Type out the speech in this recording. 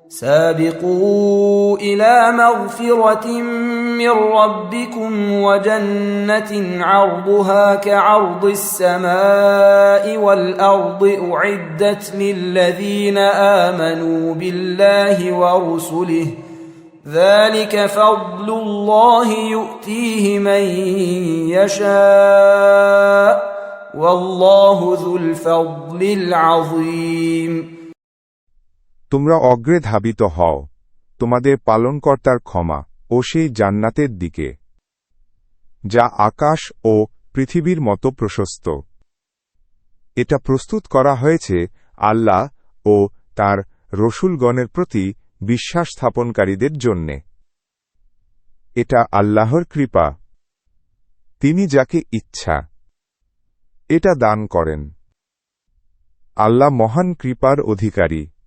سابقوا إلى مغفرة من ربكم وجنة عرضها كعرض السماء والأرض أعدت للذين آمنوا بالله ورسله ذلك فضل الله يؤتيه من يشاء والله ذو الفضل العظيم তোমরা অগ্রে ধাবিত হও তোমাদের পালনকর্তার ক্ষমা ও সেই জান্নাতের দিকে যা আকাশ ও পৃথিবীর মতো প্রশস্ত এটা প্রস্তুত করা হয়েছে আল্লাহ ও তার রসূলগণের প্রতি বিশ্বাস স্থাপনকারীদের জন্যে এটা আল্লাহর কৃপা তিনি যাকে ইচ্ছা এটা দান করেন আল্লাহ মহান কৃপার অধিকারী